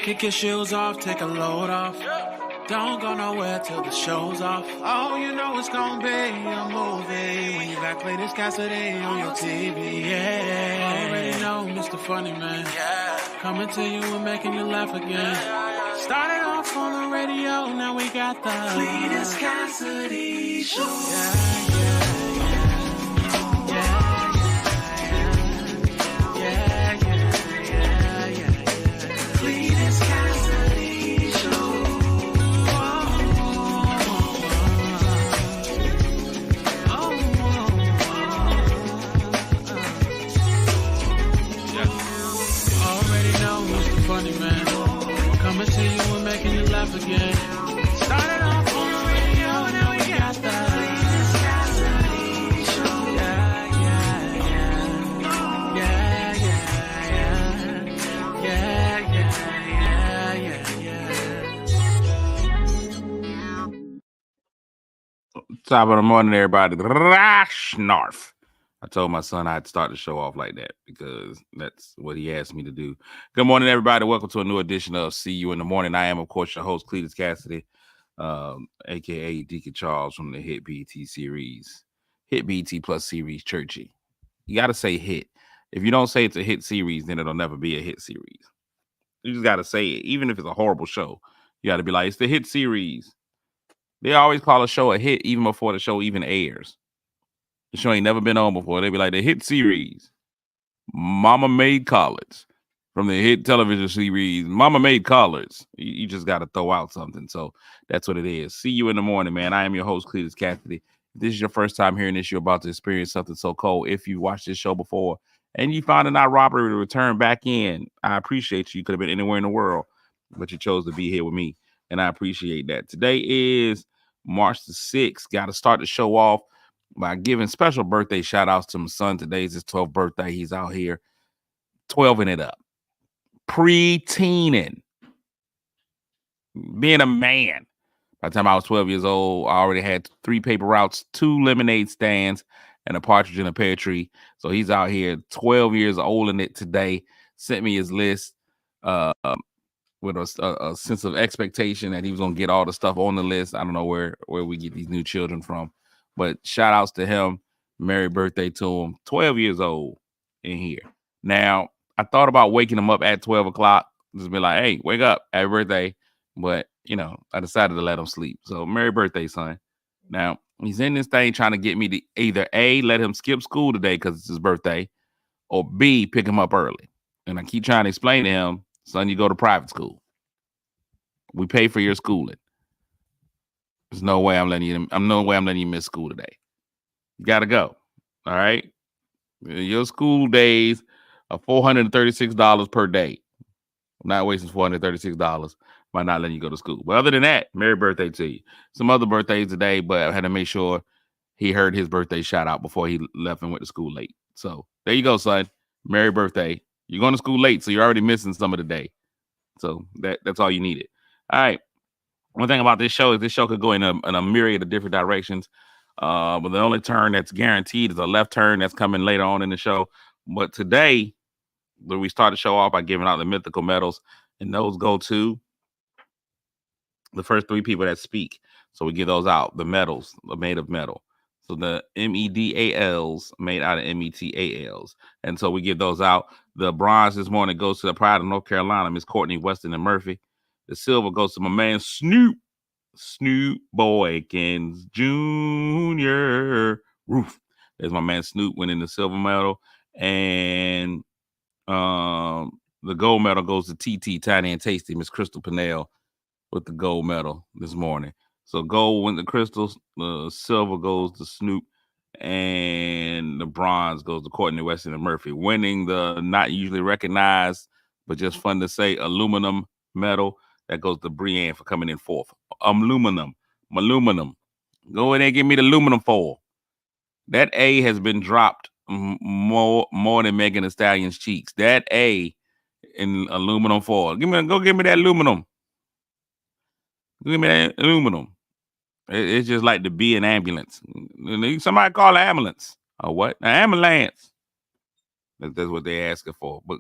Kick your shoes off, take a load off. Don't go nowhere till the show's off. Oh, you know it's gonna be a movie when you got Cletus Cassidy on your TV. Yeah, already know Mr. Funny Man. Coming to you and making you laugh again. Started off on the radio, now we got the Cletus Cassidy Show. Again. Started off on the radio, now we got the show. Top of the morning, everybody. Snarf. I told my son I'd start the show off like that because that's what he asked me to do. Good morning, everybody. Welcome to a new edition of See You in the Morning. I am, of course, your host, Cletus Cassidy, a.k.a. Deacon Charles from the Hit BET series. Hit BET plus series, Churchy. You got to say hit. If you don't say it's a hit series, then it'll never be a hit series. You just got to say it. Even if it's a horrible show, you got to be like, it's the hit series. They always call a show a hit even before the show even airs. The show ain't never been on before. They be like, the hit series, Mama Made College, from the hit television series, Mama Made College. You just got to throw out something. So that's what it is. See you in the morning, man. I am your host, Cletus Cassidy. If this is your first time hearing this, you're about to experience something so cold. If you watched this show before and you found it not robbery to return back in, I appreciate you. You could have been anywhere in the world, but you chose to be here with me, and I appreciate that. Today is March the 6th. Got to start the show off by giving special birthday shout outs to my son. Today's his 12th birthday. He's out here 12ing it up, pre-teening, being a man. By the time I was 12 years old, I already had 3 paper routes, 2 lemonade stands, and a partridge in a pear tree. So he's out here 12 years old in it today. Sent me his list with a sense of expectation that he was going to get all the stuff on the list. I don't know where we get these new children from. But shout outs to him. Merry birthday to him. 12 years old in here. Now, I thought about waking him up at 12 o'clock. Just be like, hey, wake up. Happy birthday. But, I decided to let him sleep. So, merry birthday, son. Now, he's in this thing trying to get me to either A, let him skip school today because it's his birthday, or B, pick him up early. And I keep trying to explain to him, son, you go to private school. We pay for your schooling. There's no way I'm letting you miss school today. You got to go. All right. Your school days are $436 per day. I'm not wasting $436 by not letting you go to school. But other than that, merry birthday to you. Some other birthdays today, but I had to make sure he heard his birthday shout out before he left and went to school late. So there you go, son. Merry birthday. You're going to school late, so you're already missing some of the day. So that's all you needed. All right. One thing about this show is this show could go in a myriad of different directions. But the only turn that's guaranteed is a left turn that's coming later on in the show. But today, when we start the show off by giving out the mythical medals, and those go to the first 3 people that speak. So we give those out. The medals are made of metal. So the MEDALs made out of METALs. And so we give those out. The bronze this morning goes to the Pride of North Carolina, Miss Courtney Weston and Murphy. The silver goes to my man Snoop Boykins Jr. Roof. There's my man Snoop winning the silver medal. And the gold medal goes to TT, Tiny and Tasty, Miss Crystal Pinnell with the gold medal this morning. So gold went to Crystals, the silver goes to Snoop, and the bronze goes to Courtney Weston and Murphy, winning the not usually recognized, but just fun to say, aluminum medal. That goes to Brienne for coming in 4th. Aluminum. Go in there and give me the aluminum foil. That A has been dropped more than Megan Thee Stallion's cheeks. That A in aluminum foil. Go give me that aluminum. Give me that aluminum. It's just like the B in ambulance. Somebody call an ambulance. Or what? An ambulance. That's what they're asking for. But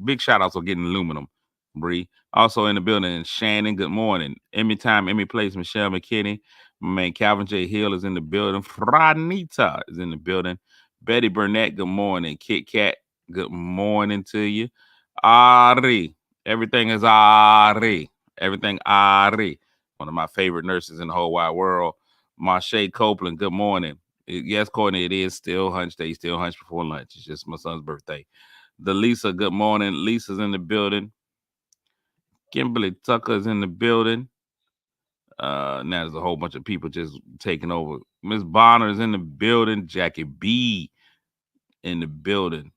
big shout outs for getting aluminum. Bree. Also in the building, Shannon, good morning. Emmy time, Emmy place, Michelle McKinney. My man Calvin J. Hill is in the building. Franita is in the building. Betty Burnett, good morning. Kit Kat, good morning to you. Ari, everything is Ari. Everything Ari. One of my favorite nurses in the whole wide world. Marsha Copeland, good morning. Yes, Courtney, it is still hunch day. Still hunch before lunch. It's just my son's birthday. The Lisa, good morning. Lisa's in the building. Kimberly Tucker's in the building. Now there's a whole bunch of people just taking over. Miss Bonner's in the building. Jackie B in the building.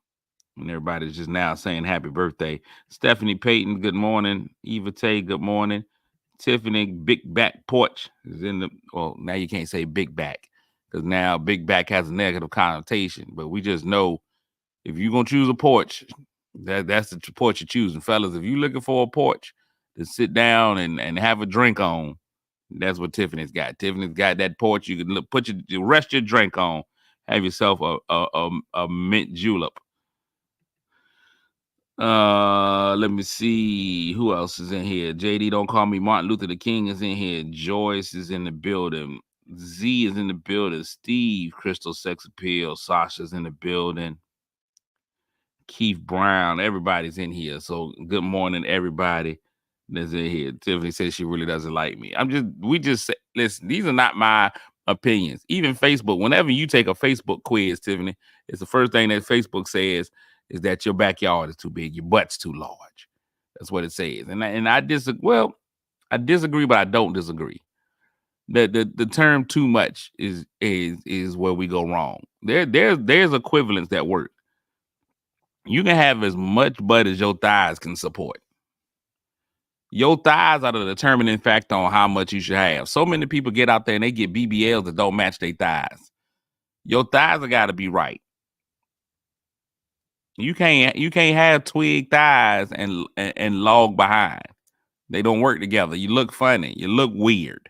And everybody's just now saying happy birthday. Stephanie Payton, good morning. Eva Tay, good morning. Tiffany Big Back Porch is in the, well, now you can't say big back because now big back has a negative connotation. But we just know if you're going to choose a porch, that's the porch you're choosing. Fellas, if you're looking for a porch to sit down and have a drink on, that's what Tiffany's got. Tiffany's got that porch you can put your rest your drink on. Have yourself a mint julep. Let me see who else is in here. JD, don't call me Martin Luther the King is in here. Joyce is in the building. Z is in the building. Steve, Crystal Sex Appeal. Sasha's in the building. Keith Brown, everybody's in here. So good morning, everybody that's in here. Tiffany says she really doesn't like me. Listen, these are not my opinions. Even Facebook, whenever you take a Facebook quiz, Tiffany, it's the first thing that Facebook says is that your backyard is too big, your butt's too large. That's what it says. And I disagree, but I don't disagree. The term too much is where we go wrong. There's equivalents that work. You can have as much butt as your thighs can support. Your thighs are the determining factor on how much you should have. So many people get out there and they get BBLs that don't match their thighs. Your thighs have got to be right. You can't have twig thighs and log behind. They don't work together. You look funny. You look weird.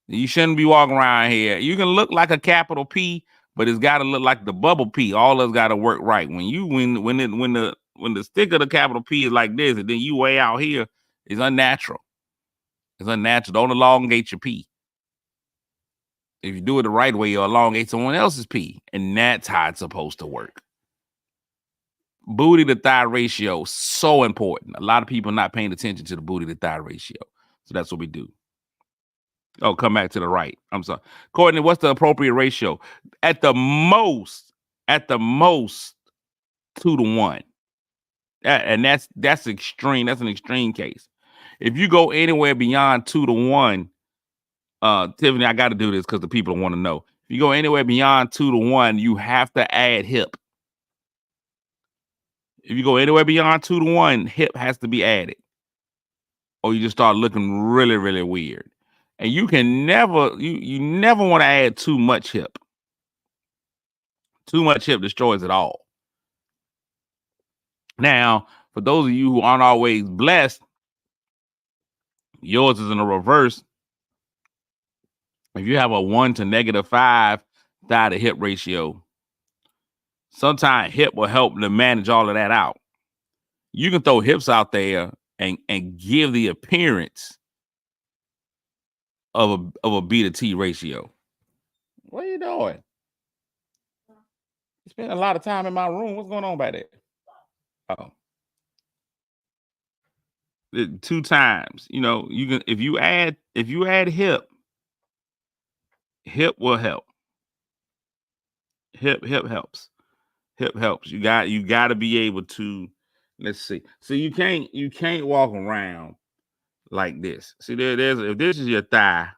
You shouldn't be walking around here. You can look like a capital P, but it's got to look like the bubble P. All of it's got to work right. When the stick of the capital P is like this, and then you way out here, it's unnatural. It's unnatural. Don't elongate your P. If you do it the right way, you elongate someone else's P, and that's how it's supposed to work. Booty to thigh ratio, so important. A lot of people not paying attention to the booty to thigh ratio. So that's what we do. Oh, come back to the right. I'm sorry. Courtney, what's the appropriate ratio? At the most 2-to-1. And that's extreme. That's an extreme case. If you go anywhere beyond 2-to-1, Tiffany, I got to do this because the people want to know. If you go anywhere beyond 2-to-1, you have to add hip. If you go anywhere beyond 2-to-1, hip has to be added. Or you just start looking really, really weird. And you can never, you never want to add too much hip. Too much hip destroys it all. Now, for those of you who aren't always blessed, yours is in the reverse. If you have a 1 to -5 thigh to hip ratio, sometimes hip will help to manage all of that out. You can throw hips out there and give the appearance of a B to T ratio. What are you doing? You spend a lot of time in my room. What's going on back there? Oh. 2 times. You know, you can if you add hip will help. Hip helps. Hip helps. You got to be able to, let's see. So you can't walk around like this. See, there's if this is your thigh,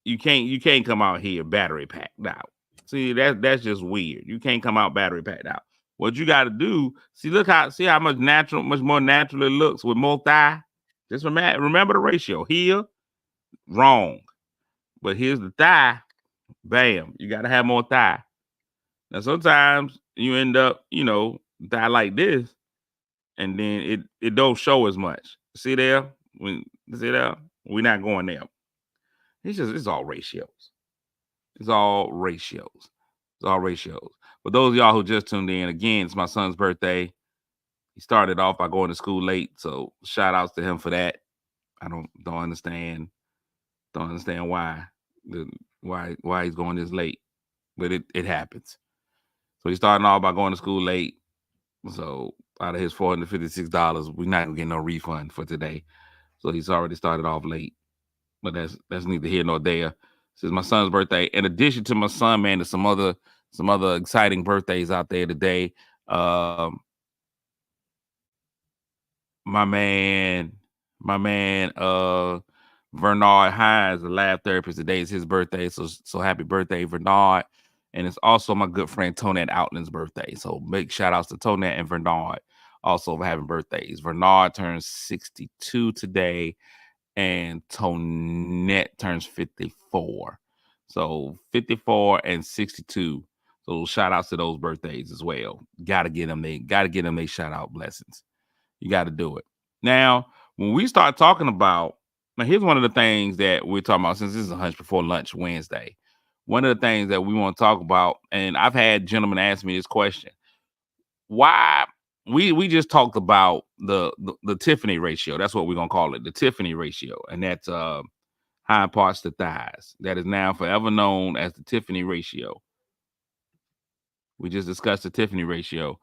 you can't come out here battery packed out. See, that's just weird. You can't come out battery packed out. What you got to do, see how much more natural it looks with more thigh. Just remember the ratio. Here, wrong. But here's the thigh. Bam. You got to have more thigh. Now, sometimes you end up, thigh like this, and then it don't show as much. See there? We're not going there. It's all ratios. It's all ratios. For those of y'all who just tuned in, again, it's my son's birthday. He started off by going to school late, so shout outs to him for that. I don't understand why why he's going this late, but it happens. So he's starting off by going to school late. So out of his $456, we're not gonna get no refund for today. So he's already started off late. But that's neither here nor there. This is my son's birthday. In addition to my son, man, there's some other exciting birthdays out there today. My man, Vernard Hines, the lab therapist. Today is his birthday. So happy birthday, Vernard. And it's also my good friend Tonette Outland's birthday. So big shout outs to Tonette and Vernard also for having birthdays. Vernard turns 62 today, and Tonette turns 54. So 54 and 62. So shout outs to those birthdays as well. Gotta get them they shout out blessings. You got to do it. Now, when we start talking about, now here's one of the things that we're talking about, since this is a Hunch Before Lunch Wednesday. One of the things that we want to talk about, and I've had gentlemen ask me this question: why we just talked about the Tiffany ratio. That's what we're gonna call it, the Tiffany ratio, and that's hind parts to thighs. That is now forever known as the Tiffany ratio. We just discussed the Tiffany ratio.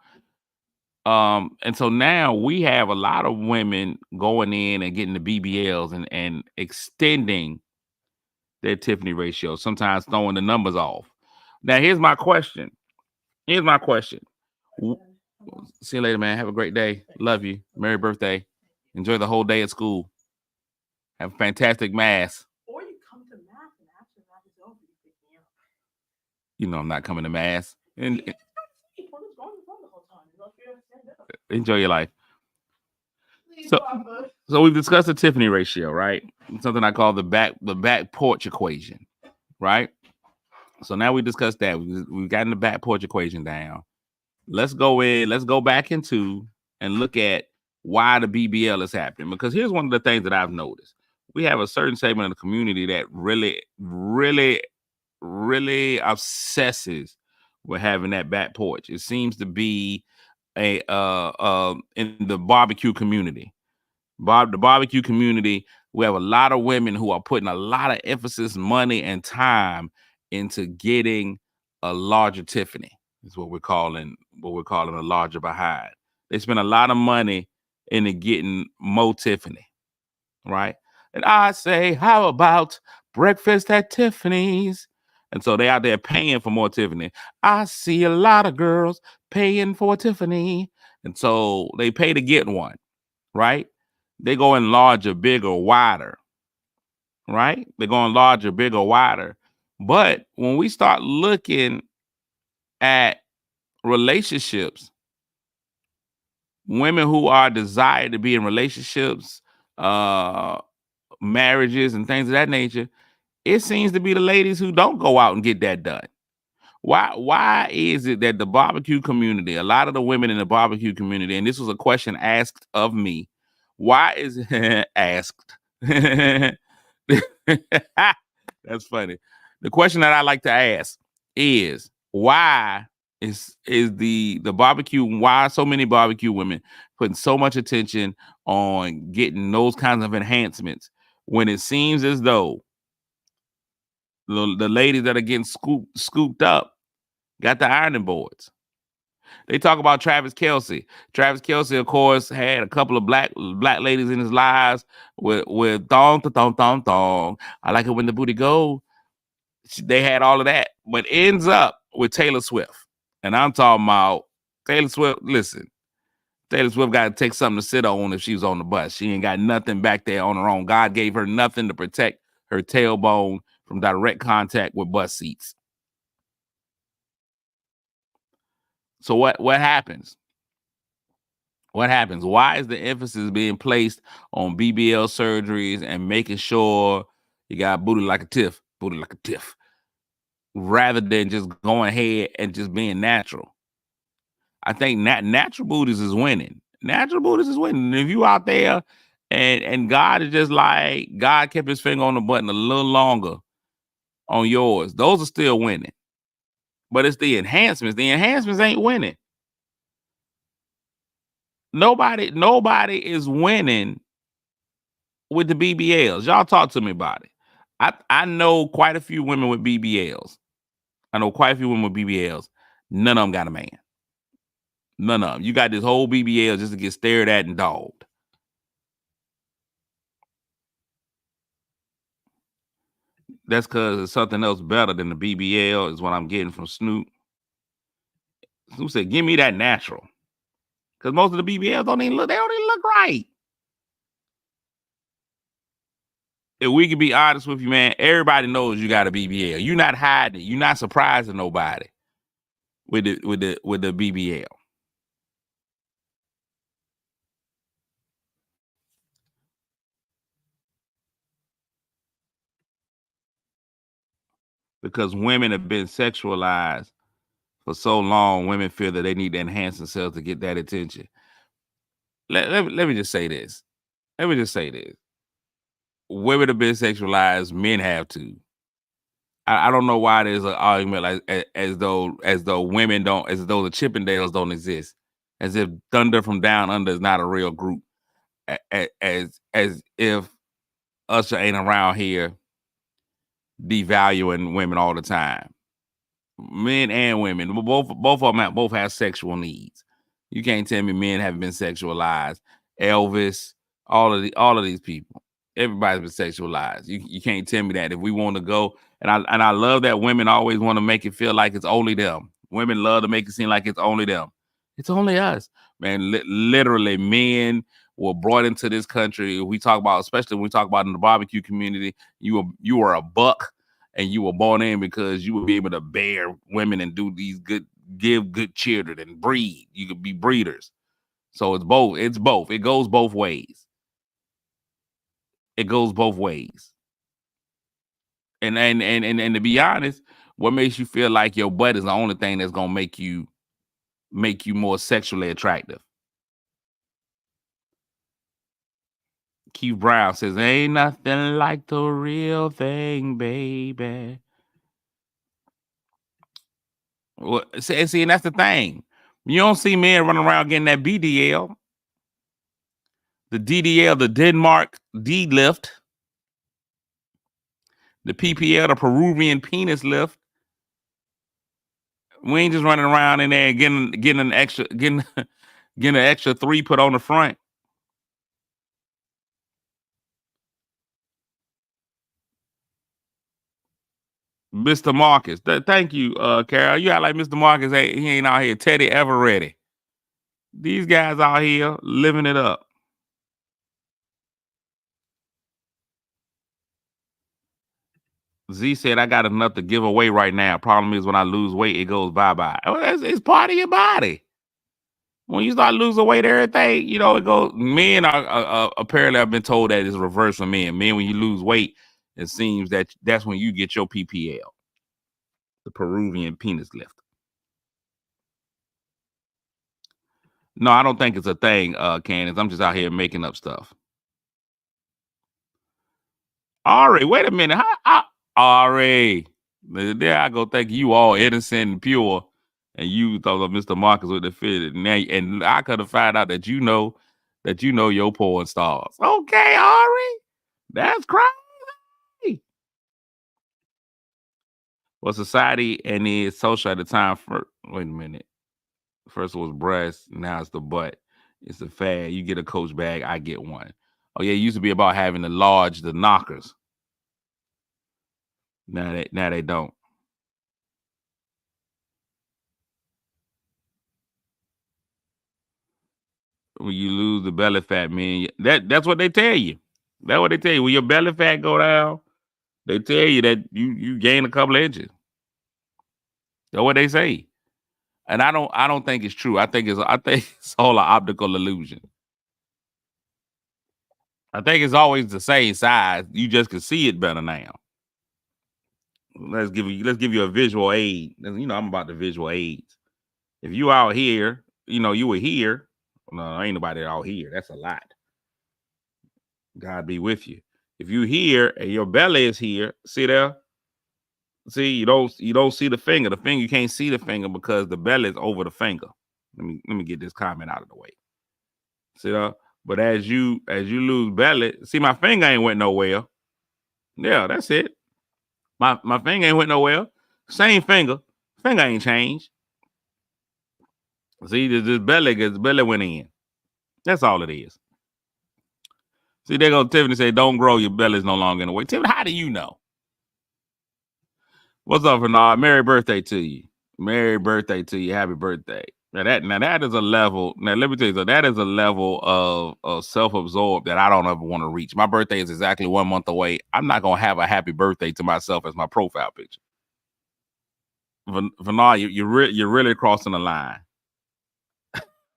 And so now we have a lot of women going in and getting the BBLs and extending their Tiffany ratio, sometimes throwing the numbers off. Now, here's my question. See you later, man. Have a great day. Love you. Merry birthday. Enjoy the whole day at school. Have a fantastic mass. Or you come to mass and after mass is over, you pick me up. You know I'm not coming to mass. Enjoy your life. So we've discussed the Tiffany ratio, right? Something I call the back porch equation, right? So now we discussed that. We've gotten the back porch equation down. Let's go back into and look at why the BBL is happening. Because here's one of the things that I've noticed. We have a certain segment of the community that really, really, really obsesses with having that back porch. It seems to be in the barbecue community. The barbecue community, we have a lot of women who are putting a lot of emphasis, money, and time into getting a larger Tiffany. Is what we're calling a larger behind. They spend a lot of money into getting more Tiffany, right? And I say, how about breakfast at Tiffany's? And so they out there paying for more Tiffany. I see a lot of girls paying for Tiffany. And so they pay to get one, right? They go in larger, bigger, wider, right? They're going larger, bigger, wider. But when we start looking at relationships, women who are desired to be in relationships, marriages, and things of that nature, it seems to be the ladies who don't go out and get that done. Why is it that the barbecue community, a lot of the women in the barbecue community, and this was a question asked of me, why is it asked? That's funny. The question that I like to ask is, why is the barbecue, why so many barbecue women putting so much attention on getting those kinds of enhancements when it seems as though the ladies that are getting scooped up got the ironing boards? They talk about Travis Kelce. Travis Kelce, of course, had a couple of black ladies in his lives with thong. I like it when the booty go. They had all of that, but ends up with Taylor Swift. And I'm talking about Taylor Swift. Listen, Taylor Swift got to take something to sit on if she was on the bus. She ain't got nothing back there on her own. God gave her nothing to protect her tailbone from direct contact with bus seats. So what happens? What happens? Why is the emphasis being placed on BBL surgeries and making sure you got booty like a tiff, rather than just going ahead and just being natural? I think natural booties is winning. Natural booties is winning. If you out there and God is just like, God kept his finger on the button a little longer on yours, those are still winning. But it's the enhancements. The enhancements ain't winning. Nobody is winning with the BBLs. Y'all talk to me about it. I know quite a few women with BBLs. I know quite a few women with BBLs. None of them got a man. None of them. You got this whole BBL just to get stared at and dogged. That's because it's something else better than the BBL is what I'm getting from Snoop. Snoop said, give me that natural. Because most of the BBLs don't even look right. If we can be honest with you, man, everybody knows you got a BBL. You're not hiding it. You're not surprising nobody with the BBL. Because women have been sexualized for so long, women feel that they need to enhance themselves to get that attention. Let me just say this. Women have been sexualized, men have too. I don't know why there's an argument like as though women don't, as though the Chippendales don't exist, as if Thunder from Down Under is not a real group, as if Usher ain't around here devaluing women all the time. Men and women, both of them both have sexual needs. You can't tell me men haven't been sexualized. Elvis, all of these people, everybody's been sexualized. You can't tell me that. If we want to go, and I love that women always want to make it feel like it's only them. Women love to make it seem like it's only them. It's only us, man. Literally, men were brought into this country. We talk about, especially when we talk about in the barbecue community, you were a buck. And you were born in because you would be able to bear women and do these give good children and breed. You could be breeders. So it's both. It goes both ways. And to be honest, what makes you feel like your butt is the only thing that's gonna make you more sexually attractive? Keith Brown says, ain't nothing like the real thing, baby. Well, see, and that's the thing. You don't see men running around getting that BDL, the DDL, the Denmark D lift, the PPL, the Peruvian penis lift. We ain't just running around in there getting an extra 3 put on the front. Mr. Marcus, thank you, Carol. You act like Mr. Marcus. He ain't out here. Teddy Eveready. These guys out here living it up. Z said, I got enough to give away right now. Problem is, when I lose weight, it goes bye-bye. Oh, it's part of your body. When you start losing weight, everything, it goes. Men are apparently, I've been told that it's reverse for men. Men, when you lose weight, it seems that's when you get your PPL, the Peruvian penis lift. No, I don't think it's a thing, Candace. I'm just out here making up stuff. Ari, wait a minute. Ari, there I go. Think you all innocent and pure, and you thought of Mr. Marcus with the fit. And I could have found out that you know your porn stars. Okay, Ari, that's crazy. Well, society and the social at the time. Wait a minute. First it was breast, now it's the butt. It's a fad. You get a Coach bag, I get one. Oh yeah, it used to be about having the knockers. Now they don't. When you lose the belly fat, man, that's what they tell you. That's what they tell you. When your belly fat go down, they tell you that you gain a couple of inches. That's what they say. And I don't think it's true. I think it's all an optical illusion. I think it's always the same size. You just can see it better now. Let's give you a visual aid. I'm about the visual aids. If you out here, you were here. No, ain't nobody out here. That's a lot. God be with you. If you here and your belly is here, see there. See, you don't see the finger. The finger, you can't see the finger because the belly is over the finger. Let me get this comment out of the way. See that? But as you lose belly, see my finger ain't went nowhere. Yeah, that's it. My finger ain't went nowhere. Same finger. Finger ain't changed. See, this belly went in. That's all it is. See, there goes Tiffany say, don't grow, your belly's no longer in the way. Tiffany, how do you know? What's up, Bernard? Merry birthday to you. Merry birthday to you. Happy birthday. Now that is a level. Now let me tell you, so that is a level of self-absorbed that I don't ever want to reach. My birthday is exactly 1 month away. I'm not gonna have a happy birthday to myself as my profile picture. Bernard, you're really crossing the line.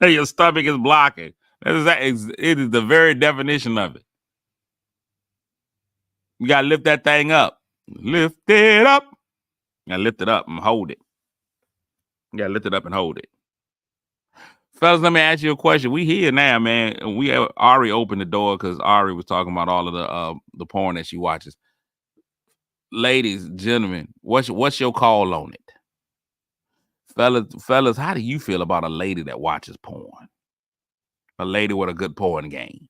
Your stomach is blocking. It is the very definition of it. You gotta lift that thing up. Lift it up. You gotta lift it up and hold it. You gotta lift it up and hold it. Fellas, let me ask you a question. We here now, man. We Ari opened the door because Ari was talking about all of the porn that she watches. Ladies, gentlemen, what's your call on it? Fellas, how do you feel about a lady that watches porn? A lady with a good porn game.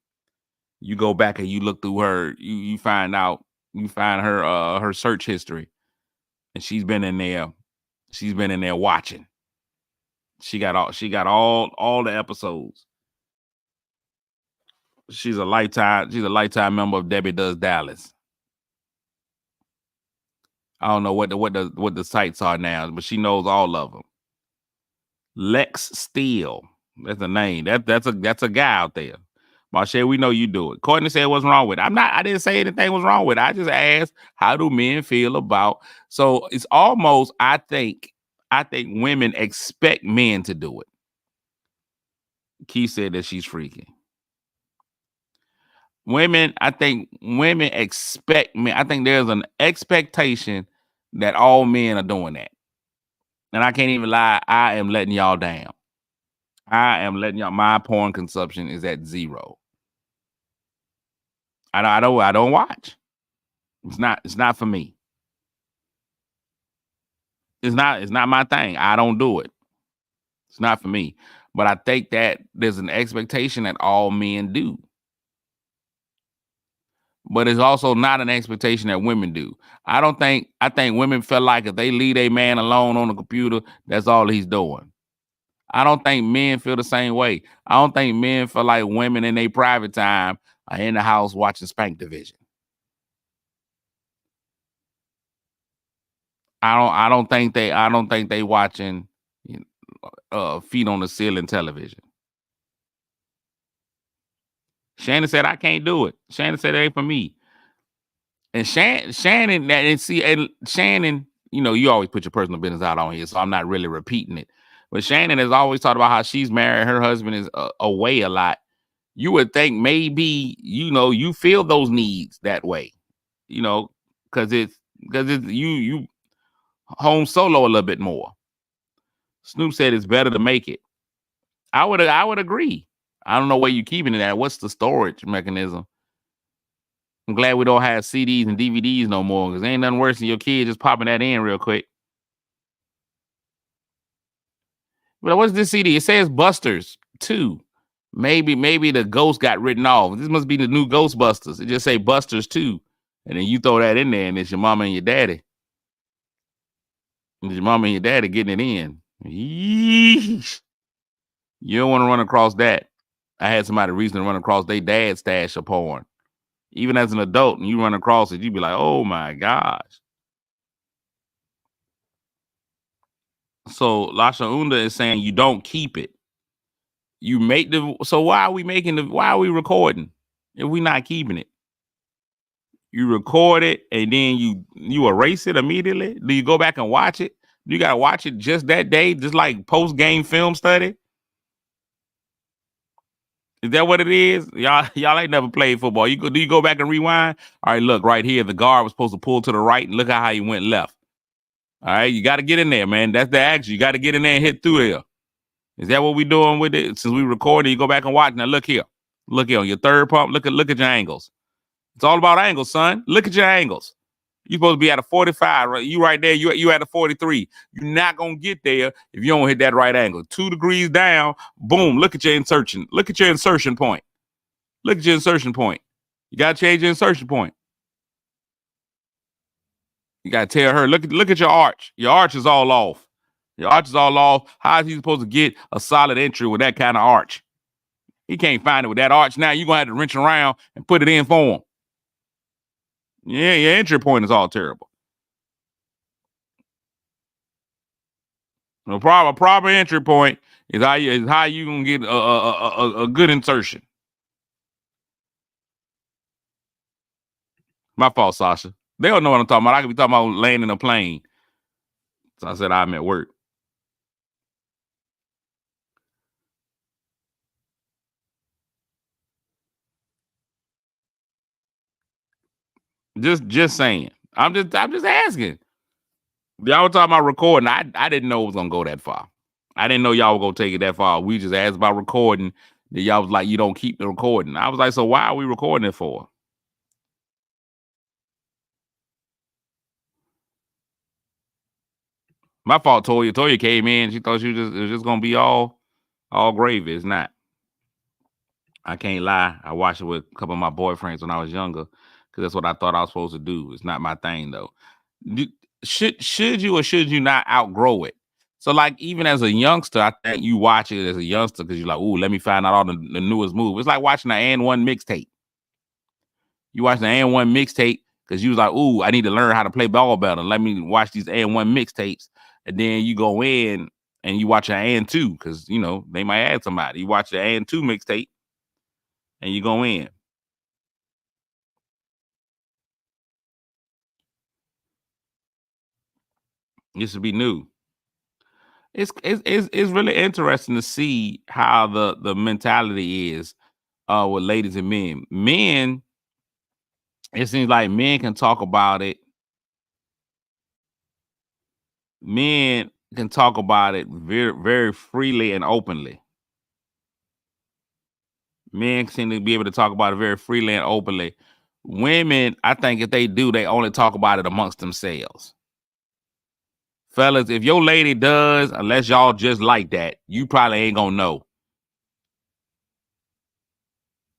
You go back and you look through her, you find her search history, and she's been in there watching. She got all the episodes. She's a lifetime member of Debbie Does Dallas. I don't know what the sites are now, but she knows all of them. Lex Steele, that's a name. That's a guy out there. Marsha, we know you do it. Courtney said what's wrong with it. I didn't say anything was wrong with it. I just asked, how do men feel about? So it's almost, I think women expect men to do it. Keith said that she's freaky. I think women expect men. I think there's an expectation that all men are doing that. And I can't even lie, I am letting y'all down. My porn consumption is at 0. I don't watch. It's not for me. It's not my thing. I don't do it. It's not for me. But I think that there's an expectation that all men do. But it's also not an expectation that women do. I think women feel like if they leave a man alone on the computer, that's all he's doing. I don't think men feel the same way. I don't think men feel like women in their private time are in the house watching Spank Division. I don't think they watching feet on the ceiling television. Shannon said I can't do it. Shannon said it ain't for me. And Shannon, you know, you always put your personal business out on here, so I'm not really repeating it. But Shannon has always talked about how she's married, her husband is away a lot. You would think maybe, you know, you feel those needs that way, you know, because it's you home solo a little bit more. Snoop said it's better to make it. I would agree. I don't know where you're keeping it at. What's the storage mechanism? I'm glad we don't have CDs and DVDs no more, because ain't nothing worse than your kid just popping that in real quick. But what's this CD? It says Busters 2. Maybe the ghost got written off. This must be the new Ghostbusters. It just say Busters 2. And then you throw that in there, and it's your mama and your daddy. And your mama and your daddy getting it in. Yeesh. You don't want to run across that. I had somebody recently run across their dad's stash of porn. Even as an adult, and you run across it, you'd be like, oh my gosh. So Lasha Unda is saying you don't keep it. You make so why are we recording if we're not keeping it? You record it and then you erase it immediately? Do you go back and watch it? Do you gotta watch it just that day, just like post-game film study? Is that what it is? Y'all ain't never played football. Do you go back and rewind? All right, look, right here, the guard was supposed to pull to the right, and look at how he went left. All right, you got to get in there, man. That's the action. You got to get in there and hit through here. Is that what we doing with it? Since we recorded, you go back and watch. Now look here. Look here on your third pump. Look at your angles. It's all about angles, son. Look at your angles. You're supposed to be at a 45, right? You right there, you at a 43. You're not gonna get there if you don't hit that right angle. 2 degrees down, boom, look at your insertion. Look at your insertion point. Look at your insertion point. You gotta change your insertion point. You gotta tell her, look at your arch. Your arch is all off. Your arch is all off. How is he supposed to get a solid entry with that kind of arch? He can't find it with that arch. Now you're gonna have to wrench around and put it in for him. Yeah, your entry point is all terrible. A proper entry point is how you gonna get a good insertion. My fault, Sasha. They don't know what I'm talking about. I could be talking about landing a plane. So I said I'm at work. Just saying. I'm just asking. Y'all were talking about recording. I didn't know it was gonna go that far. I didn't know y'all were gonna take it that far. We just asked about recording. Then y'all was like, you don't keep the recording. I was like, so why are we recording it for? My fault, Toya. Toya came in. She thought it was just gonna be all gravy. It's not. I can't lie. I watched it with a couple of my boyfriends when I was younger because that's what I thought I was supposed to do. It's not my thing though. Should you or should you not outgrow it? So like even as a youngster, I think you watch it as a youngster because you're like, ooh, let me find out all the newest moves. It's like watching an AND1 mixtape. You watch the AND1 mixtape because you was like, ooh, I need to learn how to play ball better. Let me watch these AND1 mixtapes. And then you go in and you watch an AND2 because, you know, they might add somebody. You watch the AND2 mixtape and you go in. This would be new. It's really interesting to see how the mentality is with ladies and men. Men, it seems like men can talk about it. Men can talk about it very, very freely and openly. Men seem to be able to talk about it very freely and openly. Women, I think if they do, they only talk about it amongst themselves. Fellas, if your lady does, unless y'all just like that, you probably ain't gonna know.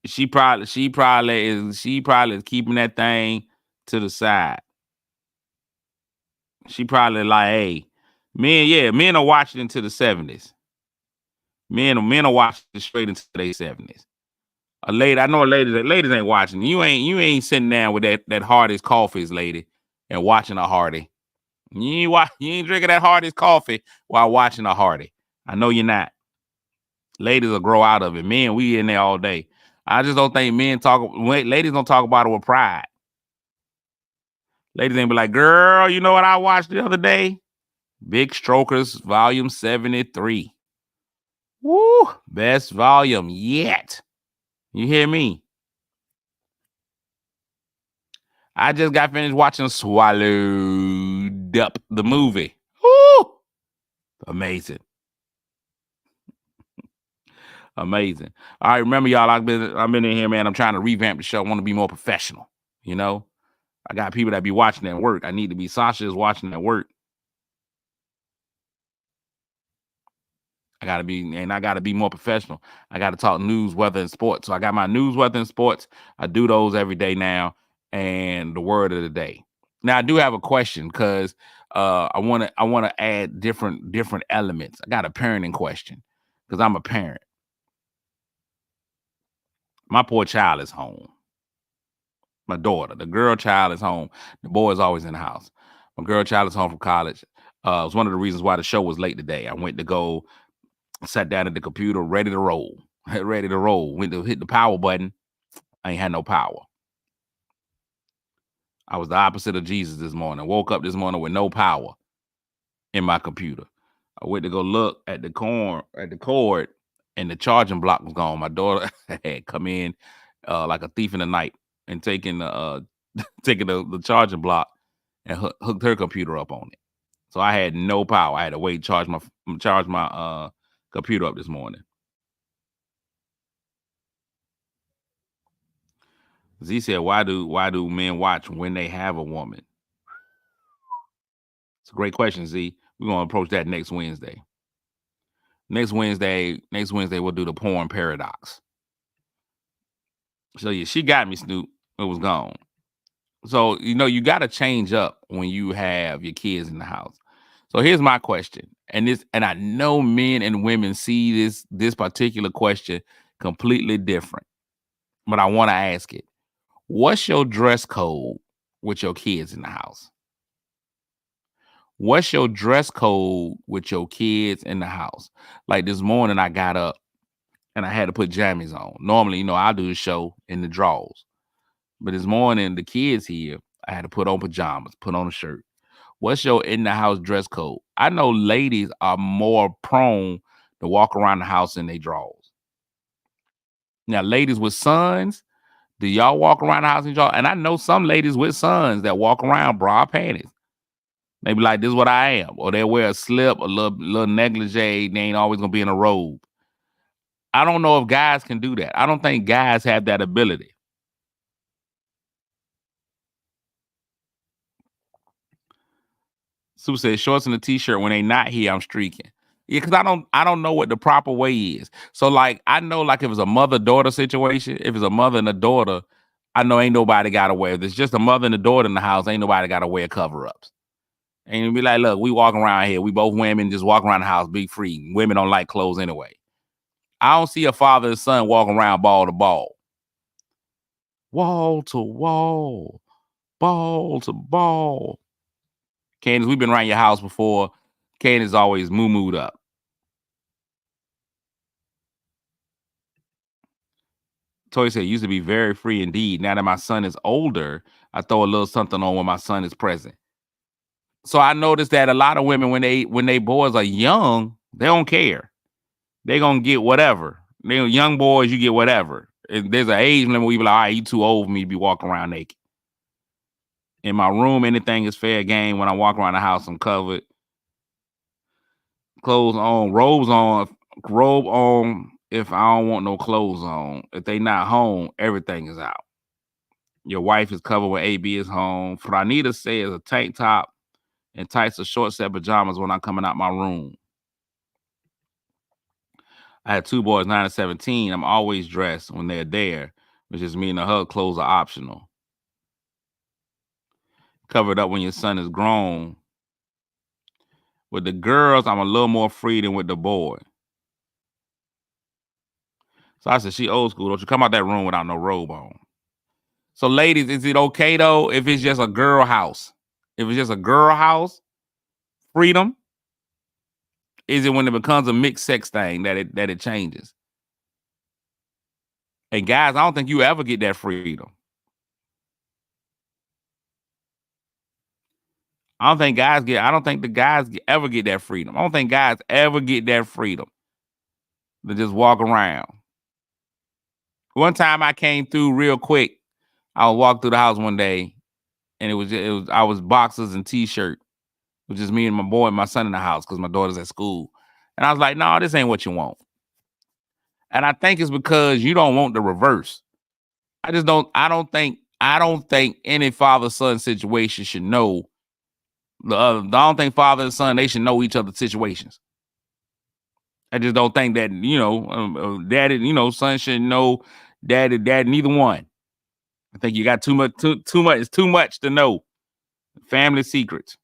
She probably is keeping that thing to the side. She probably like, hey, men are watching into the 70s. Men are watching straight into their 70s. A lady, I know ladies ain't watching. You ain't sitting down with that Hardy's Coffees lady and watching a Hardy. You ain't drinking that Hardy's coffee while watching a Hardy. I know you're not. Ladies will grow out of it. Men, we in there all day. I just don't think ladies don't talk about it with pride. Ladies ain't be like, girl, you know what I watched the other day? Big Strokers, volume 73. Woo, best volume yet. You hear me? I just got finished watching Swallowed Up, the movie. Woo! Amazing. Amazing. All right, remember y'all, I've been in here, man. I'm trying to revamp the show. I want to be more professional. You know, I got people that be watching at work. I need to be. Sasha is watching at work. I gotta be more professional. I gotta talk news, weather, and sports. So I got my news, weather, and sports. I do those every day now, and the word of the day. Now I do have a question because I want to add different elements. I got a parenting question because I'm a parent. My poor child is home. My daughter, the girl child, is home. The boy is always in the house. My girl child is home from college. It was one of the reasons why the show was late today. I went to go, sat down at the computer, ready to roll. Went to hit the power button. I ain't had no power. I was the opposite of Jesus this morning. Woke up this morning with no power in my computer. I went to go look at the cord, and the charging block was gone. My daughter had come in like a thief in the night and taking the charging block and hooked her computer up on it. So I had no power. I had to wait charge my computer up this morning. Z said, why do men watch when they have a woman? It's a great question, Z. We're gonna approach that next Wednesday. Next Wednesday, we'll do the porn paradox. So yeah, she got me, Snoop. It was gone. So you got to change up when you have your kids in the house. So here's my question, and I know men and women see this particular question completely different, but I want to ask it. What's your dress code with your kids in the house? What's your dress code with your kids in the house? Like this morning, I got up and I had to put jammies on. Normally, I do the show in the drawers. But this morning, the kids here, I had to put on pajamas, put on a shirt. What's your in the house dress code? I know ladies are more prone to walk around the house in their drawers. Now, ladies with sons, do y'all walk around the house in drawers? And I know some ladies with sons that walk around bra panties. Maybe like, this is what I am. Or they wear a slip, a little negligee. They ain't always going to be in a robe. I don't know if guys can do that. I don't think guys have that ability. Sue says shorts and a t-shirt. When they not here, I'm streaking. Yeah, because I don't know what the proper way is. So like I know like if it's a mother-daughter situation, if it's a mother and a daughter, I know ain't nobody gotta wear. If it's just a mother and a daughter in the house, ain't nobody gotta wear cover-ups. And you be like, look, we walking around here. We both women just walk around the house, be free. Women don't like clothes anyway. I don't see a father and son walking around ball to ball. Wall to wall. Ball to ball. Candace, we've been around your house before. Candace always moo-mooed up. Toy said, used to be very free indeed. Now that my son is older, I throw a little something on when my son is present. So I noticed that a lot of women, when they boys are young, they don't care. They gonna get whatever. They young boys, you get whatever. There's an age limit where you be like, all right, you too old for me to be walking around naked. In my room, anything is fair game. When I walk around the house, I'm covered. Clothes on, robe on. If I don't want no clothes on, if they not home, everything is out. Your wife is covered when AB is home. Franita says a tank top and tights or short set pajamas when I'm coming out my room. I had two boys, 9 and 17. I'm always dressed when they're there, which is mean the hug clothes are optional. Covered up when your son is grown. With the girls, I'm a little more free than with the boy. So I said, she old school. Don't you come out that room without no robe on. So ladies, is it okay though if it's just a girl house? If it's just a girl house, freedom? Is it when it becomes a mixed sex thing that it changes? And guys, I don't think you ever get that freedom. I don't think the guys ever get that freedom. I don't think guys ever get that freedom to just walk around. One time I came through real quick. I walked through the house one day, and I was boxers and t-shirt, which is me and my boy and my son in the house because my daughter's at school. And I was like, no, this ain't what you want. And I think it's because you don't want the reverse. I don't think any father-son situation should know. I don't think father and son, they should know each other's situations. I just don't think that, daddy, son shouldn't know daddy, neither one. I think you got too much, it's too much to know. Family secrets.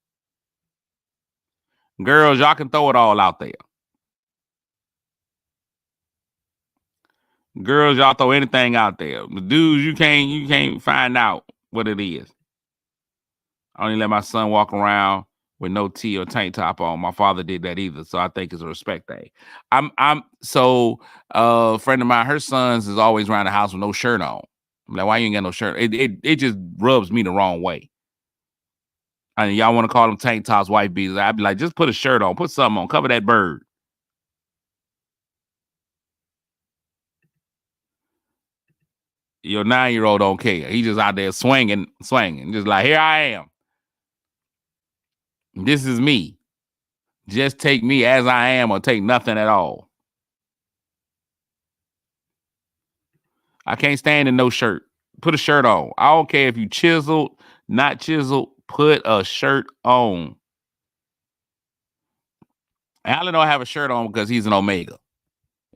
Girls, y'all can throw it all out there. Girls, y'all throw anything out there. The dudes, you can't find out what it is. I only let my son walk around with no tee or tank top on. My father did that either, so I think it's a respect thing. A friend of mine, her sons is always around the house with no shirt on. I'm like, why you ain't got no shirt? It just rubs me the wrong way. I mean, y'all want to call them tank tops, white beaters? I'd be like, just put a shirt on, put something on, cover that bird. Your 9-year-old don't care. He just out there swinging, just like, here I am. This is me. Just take me as I am or take nothing at all. I can't stand in no shirt. Put a shirt on. I don't care if you chiseled, not chiseled. Put a shirt on. Allen don't have a shirt on because he's an Omega.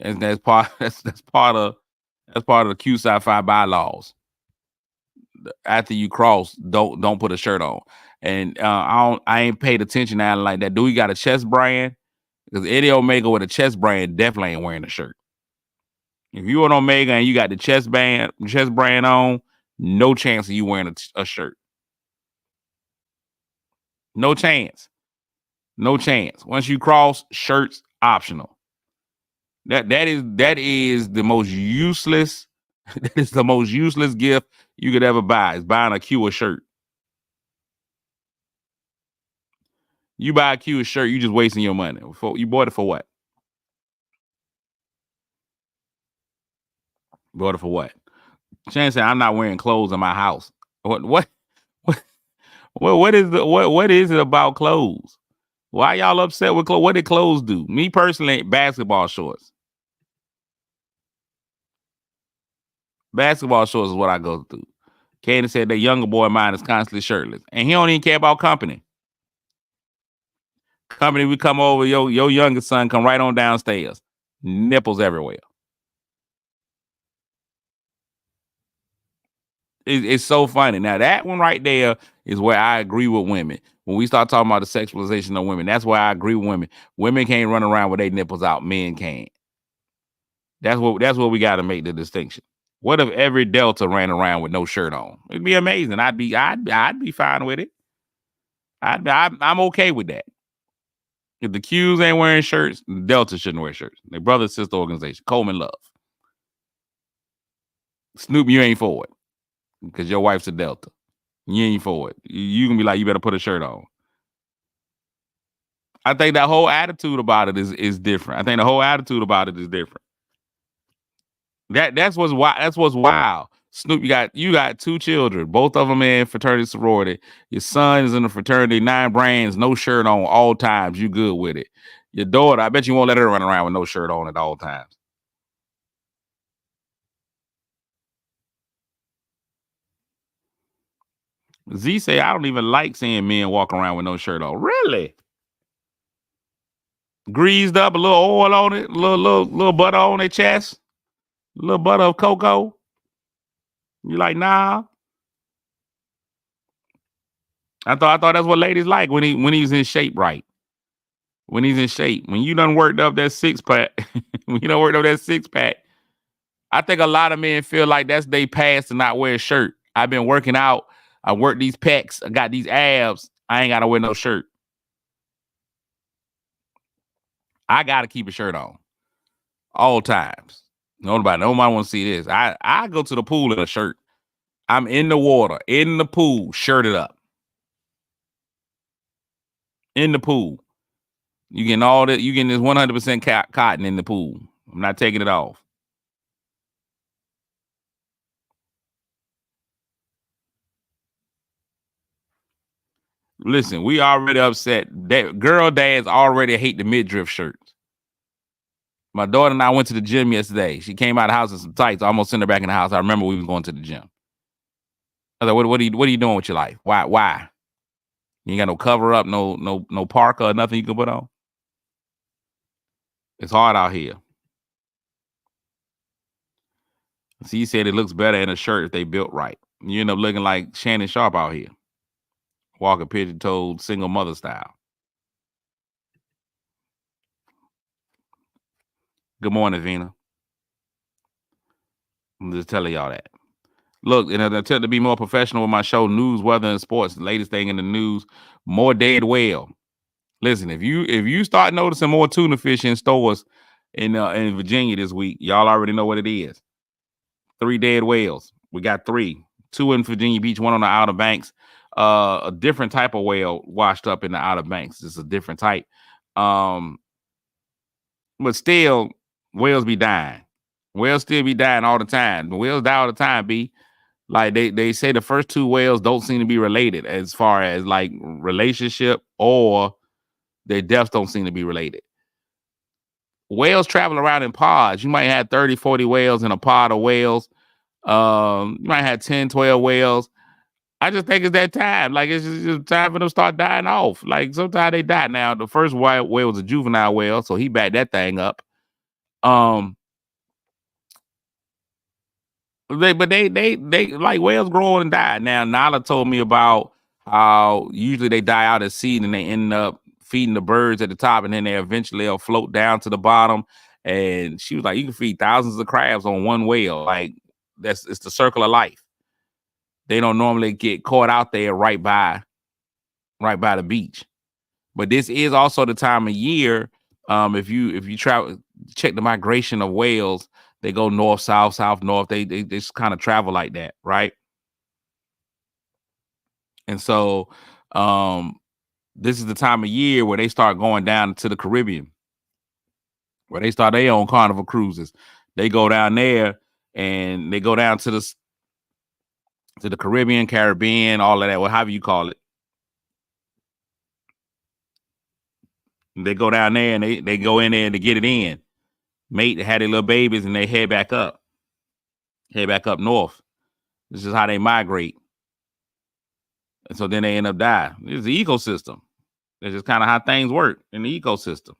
And that's part of the Q Sci-Fi bylaws. After you cross, don't put a shirt on. And I ain't paid attention to Allen like that. Do he got a chest brand? Because Eddie Omega with a chest brand definitely ain't wearing a shirt. If you an Omega and you got the chest brand on, no chance of you wearing a shirt. No chance. No chance. Once you cross, shirts optional. That is the most useless. That is the most useless gift you could ever buy. Is buying a Q a shirt. You buy a Q a shirt, you just wasting your money. You bought it for what? Bought it for what? Shane said, "I'm not wearing clothes in my house." What is it about clothes? Why y'all upset with clothes? What did clothes do? Me personally, basketball shorts. Basketball shorts is what I go through. Candace said the younger boy of mine is constantly shirtless, and he don't even care about company. Company, we come over, your youngest son come right on downstairs, nipples everywhere. It's so funny. Now that one right there is where I agree with women. When we start talking about the sexualization of women, that's where I agree with women. Women can't run around with their nipples out. Men can't. That's what we got to make the distinction. What if every Delta ran around with no shirt on? It'd be amazing. I'd be fine with it. I'm okay with that. If the Qs ain't wearing shirts, the Delta shouldn't wear shirts. Their brother sister organization, Coleman Love. Snoop, you ain't for it because your wife's a Delta. You ain't for it. You can be like, you better put a shirt on. I think that whole attitude about it is different. I think the whole attitude about it is different. That's what's wild. Snoop, you got 2 children, both of them in fraternity sorority. Your son is in the fraternity, 9 brands, no shirt on all times. You good with it. Your daughter, I bet you won't let her run around with no shirt on at all times. Z say, I don't even like seeing men walk around with no shirt on. Really? Greased up, a little oil on it, little butter on their chest, a little butter of cocoa. You like, nah? I thought that's what ladies like when he's in shape right. When he's in shape. When you done worked up that 6-pack, I think a lot of men feel like that's their pass to not wear a shirt. I've been working out. I worked these pecs. I got these abs. I ain't got to wear no shirt. I got to keep a shirt on. All times. Nobody want to see this. I go to the pool in a shirt. I'm in the water, in the pool, shirted up. In the pool. You getting all that. You getting this 100% cotton in the pool. I'm not taking it off. Listen, we already upset. That girl dads already hate the midriff shirts. My daughter and I went to the gym yesterday. She came out of the house in some tights. I almost sent her back in the house. I remember we was going to the gym. I was like, what are you doing with your life? Why? You ain't got no cover up, no parka or nothing you can put on. It's hard out here. See, he said it looks better in a shirt if they built right. You end up looking like Shannon Sharp out here. Walking pigeon-toed, single mother style. Good morning, Vina. I'm just telling y'all that. Look, in an attempt to be more professional with my show, News, Weather, and Sports, the latest thing in the news, more dead whale. Listen, if you start noticing more tuna fish in stores in Virginia this week, y'all already know what it is. 3 dead whales. We got 3. 2 in Virginia Beach, 1 on the Outer Banks. A different type of whale washed up in the Outer Banks. It's a different type. But still, whales be dying. Whales still be dying all the time. The whales die all the time, B. Like they say the first 2 whales don't seem to be related as far as like relationship, or their deaths don't seem to be related. Whales travel around in pods. You might have 30, 40 whales in a pod of whales. You might have 10, 12 whales. I just think it's that time. Like it's just time for them to start dying off. Like sometimes they die now. The first white whale was a juvenile whale, so he backed that thing up. They like whales grow and die. Now Nala told me about how usually they die out at sea and they end up feeding the birds at the top, and then they'll float down to the bottom. And she was like, you can feed thousands of crabs on one whale. Like it's the circle of life. They don't normally get caught out there right by the beach. But this is also the time of year. If you travel, check the migration of whales. They go north, south, south, north. They just kind of travel like that, right? And so this is the time of year where they start going down to the Caribbean, where they start their own carnival cruises. They go down there and they go down to the Caribbean, all of that, whatever you call it. They go down there and they go in there to get it in. Mate had their little babies and they head back up north. This is how they migrate. And so then they end up dying. It's the ecosystem. It's just kind of how things work in the ecosystem.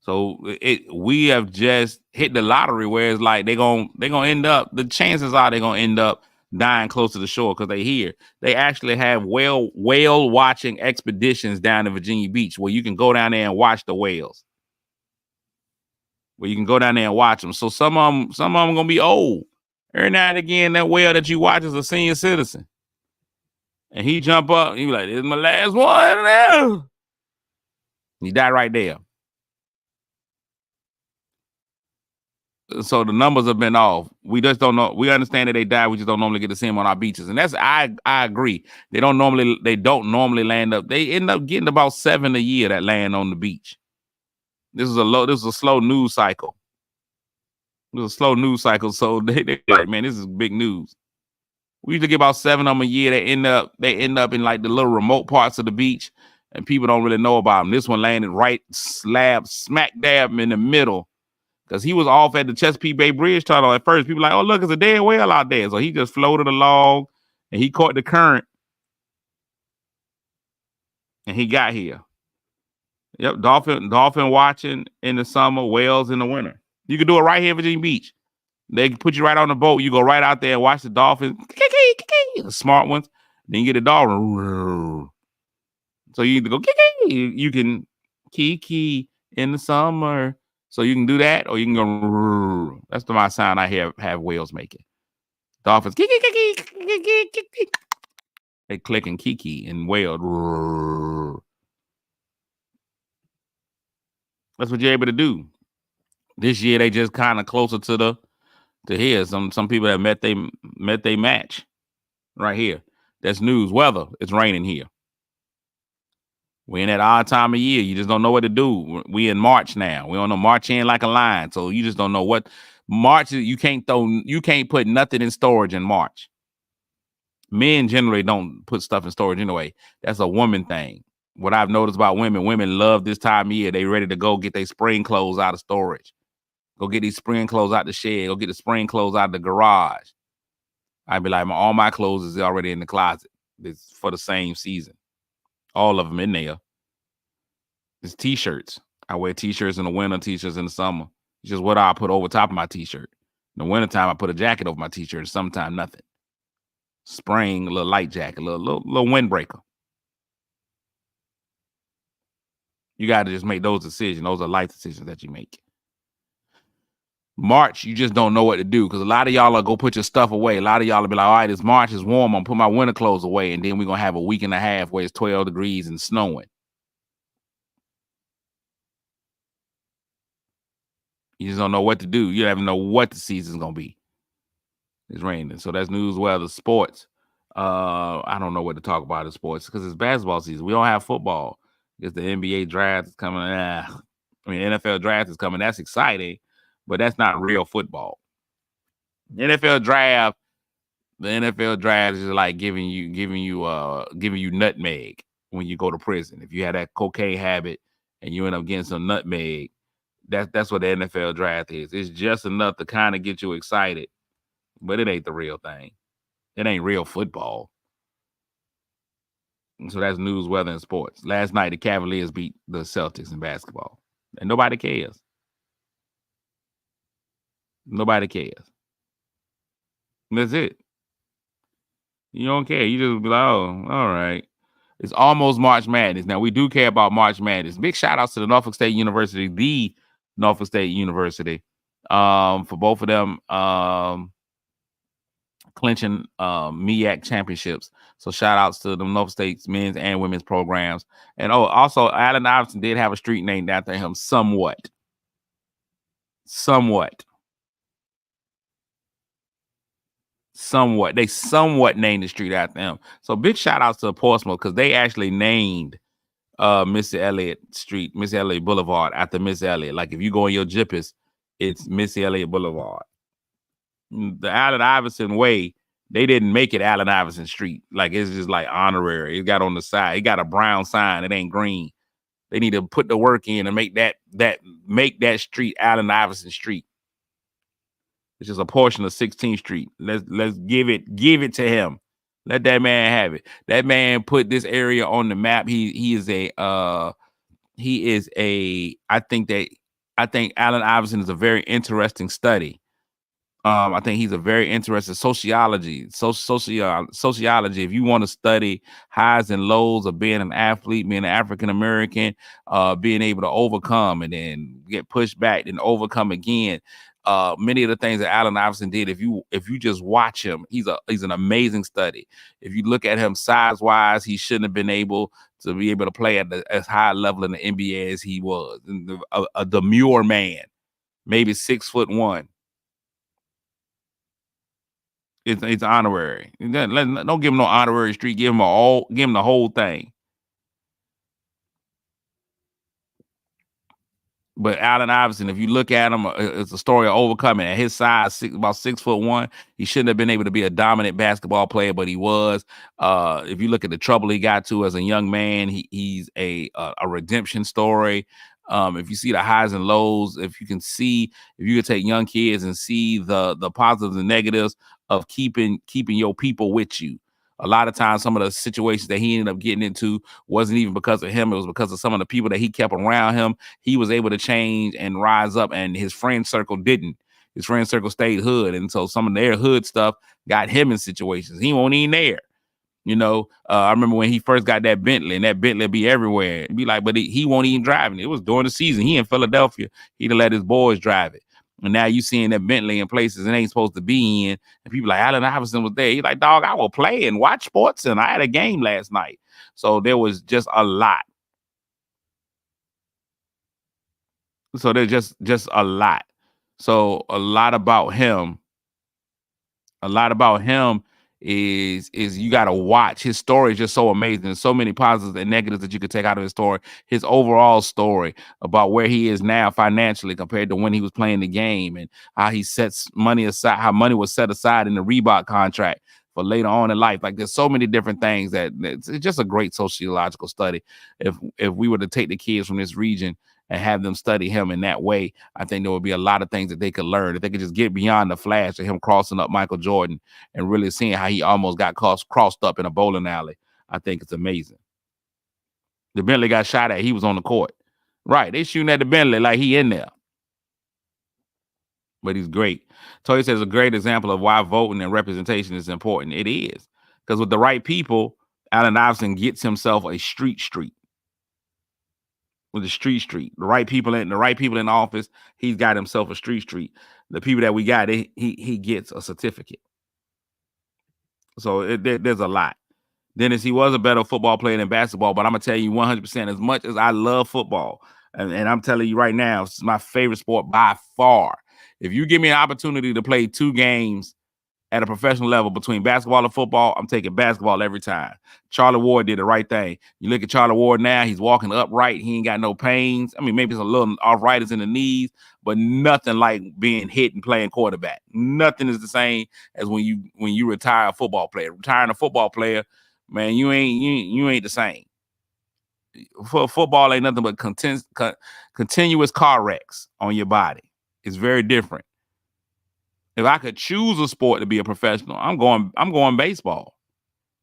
So we have just hit the lottery where it's like they're gonna end up, the chances are they're gonna end up dying close to the shore because they actually have whale watching expeditions down to Virginia Beach where you can go down there and watch the whales. Where you can go down there and watch them. So some of them gonna be old. Every now and again, that whale that you watch is a senior citizen. And he jump up, he be like, this is my last one now. He died right there. So the numbers have been off. We just don't know. We understand that they die. We just don't normally get to see them on our beaches. And that's I agree. They don't normally land up. They end up getting about 7 a year that land on the beach. This is a slow news cycle. So they like, man, this is big news. We usually get about 7 of them a year. They end up in like the little remote parts of the beach, and people don't really know about them. This one landed right smack dab in the middle, because he was off at the Chesapeake Bay Bridge tunnel at first. People like, oh look, it's a dead whale out there. So he just floated along, and he caught the current, and he got here. Yep, dolphin watching in the summer, whales in the winter. You can do it right here in Virginia Beach. They put you right on the boat. You go right out there and watch the dolphins, the smart ones. Then you get a dolphin. So you either go you can kiki in the summer. So you can do that, or you can go. That's my sound I have whales making. Dolphins they click and kiki and whale. That's what you're able to do. This year they just kind of closer to here. Some people that met they match right here. That's news. Weather. It's raining here. We're in that odd time of year. You just don't know what to do. We in March now. We don't know, March in like a lion. So you just don't know what March is. You can't put nothing in storage in March. Men generally don't put stuff in storage anyway. That's a woman thing. What I've noticed about women love this time of year. They ready to go get their spring clothes out of storage. Go get these spring clothes out the shed. Go get the spring clothes out of the garage. I'd be like, all my clothes is already in the closet. It's for the same season. All of them in there. It's t-shirts. I wear t-shirts in the winter, t-shirts in the summer. It's just what I put over top of my t-shirt. In the wintertime, I put a jacket over my t-shirt. Sometimes nothing. Spring, a little light jacket, a little windbreaker. You got to just make those decisions. Those are life decisions that you make. March, you just don't know what to do, because a lot of y'all will go put your stuff away. A lot of y'all will be like, all right, it's March, it's warm. I'm going to put my winter clothes away, and then we're going to have a week and a half where it's 12 degrees and snowing. You just don't know what to do. You don't even know what the season's going to be. It's raining. So that's news, weather, sports. I don't know what to talk about in sports because it's basketball season. We don't have football. Because the NBA draft is coming. NFL draft is coming. That's exciting, but that's not real football. The NFL draft is like giving you nutmeg when you go to prison. If you had that cocaine habit and you end up getting some nutmeg, that's what the NFL draft is. It's just enough to kind of get you excited, but it ain't the real thing. It ain't real football. So that's news, weather, and sports. Last night, the Cavaliers beat the Celtics in basketball, and nobody cares. Nobody cares. That's it. You don't care. You just be like, oh, all right. It's almost March Madness. Now, we do care about March Madness. Big shout outs to the Norfolk State University, the Norfolk State University, for both of them clinching MEAC championships. So shout outs to the Norfolk State's men's and women's programs. And also Allen Iverson did have a street named after him somewhat. They somewhat named the street after him. So big shout outs to Portsmouth because they actually named Missy Elliott Street, Missy Elliott Boulevard after Miss Elliott. Like if you go in your Jippers, it's Missy Elliott Boulevard. The Allen Iverson way, they didn't make it Allen Iverson Street. Like it's just like honorary. It got on the side. It got a brown sign. It ain't green. They need to put the work in and make that street Allen Iverson Street. It's just a portion of 16th Street. Let's give it to him. Let that man have it. That man put this area on the map. I think Allen Iverson is a very interesting study. I think he's a very interesting sociology. Sociology. If you want to study highs and lows of being an athlete, being an African American, being able to overcome and then get pushed back and overcome again. Many of the things that Allen Iverson did, if you just watch him, he's an amazing study. If you look at him size wise, he shouldn't have been able to play at as high level in the NBA as he was. A demure man, maybe 6'1". It's honorary. Don't give him no honorary street. Give him the whole thing. But Allen Iverson, if you look at him, it's a story of overcoming. At his size, about 6'1", he shouldn't have been able to be a dominant basketball player, but he was. If you look at the trouble he got to as a young man, he's a redemption story. If you see the highs and lows, if you can take young kids and see the positives and negatives of keeping your people with you. A lot of times, some of the situations that he ended up getting into wasn't even because of him. It was because of some of the people that he kept around him. He was able to change and rise up, and his friend circle didn't. His friend circle stayed hood, and so some of their hood stuff got him in situations he won't even there. I remember when he first got that Bentley, and that Bentley be everywhere. It'd be like, but he won't even drive it. It was during the season. He in Philadelphia. He'd let his boys drive it. And now you seeing that Bentley in places it ain't supposed to be in. And people like Allen Iverson was there. He's like, dog, I will play and watch sports. And I had a game last night. So there was just a lot. So there's just a lot. So a lot about him is you got to watch. His story is just so amazing. There's so many positives and negatives that you could take out of his story. His overall story about where he is now financially compared to when he was playing the game, and how he sets money aside, how money was set aside in the Reebok contract for later on in life. Like there's so many different things that it's just a great sociological study. If we were to take the kids from this region and have them study him in that way, I think there would be a lot of things that they could learn. If they could just get beyond the flash of him crossing up Michael Jordan and really seeing how he almost got crossed up in a bowling alley, I think it's amazing. The Bentley got shot at. He was on the court. Right. They shooting at the Bentley like he in there. But he's great. Toy says a great example of why voting and representation is important. It is. Because with the right people, Allen Iverson gets himself a street. With the street, the right people in office, he's got himself a street. The people that we got, he gets a certificate. So there's a lot. Dennis, he was a better football player than basketball, but I'm gonna tell you 100%. As much as I love football, and I'm telling you right now, it's my favorite sport by far. If you give me an opportunity to play 2 games at a professional level between basketball and football, I'm taking basketball every time. Charlie Ward did the right thing. You look at Charlie Ward now, he's walking upright. He ain't got no pains. I mean, maybe it's a little arthritis in the knees, but nothing like being hit and playing quarterback. Nothing is the same as when you retire a football player. Retiring a football player, man, you ain't the same. Football ain't nothing but continuous car wrecks on your body. It's very different. If I could choose a sport to be a professional, I'm going baseball.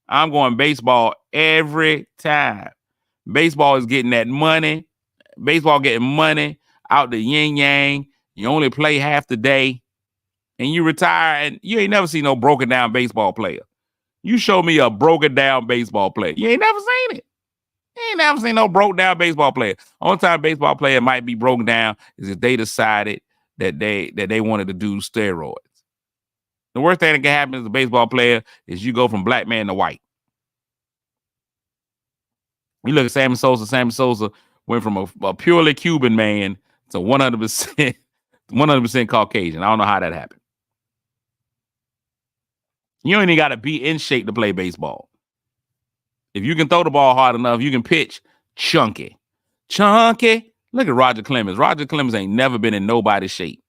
I'm going baseball every time. Baseball is getting that money. Baseball getting money out the yin yang. You only play half the day, and you retire, and you ain't never seen no broken down baseball player. You show me a broken down baseball player. You ain't never seen it. You ain't never seen no broke down baseball player. Only time baseball player might be broken down is if they decided that they wanted to do steroids. The worst thing that can happen as a baseball player is you go from black man to white. You look at Sammy Sosa. Sammy Sosa went from a purely Cuban man to 100% Caucasian. I don't know how that happened. You ain't even got to be in shape to play baseball. If you can throw the ball hard enough, you can pitch chunky. Chunky. Look at Roger Clemens. Roger Clemens ain't never been in nobody's shape.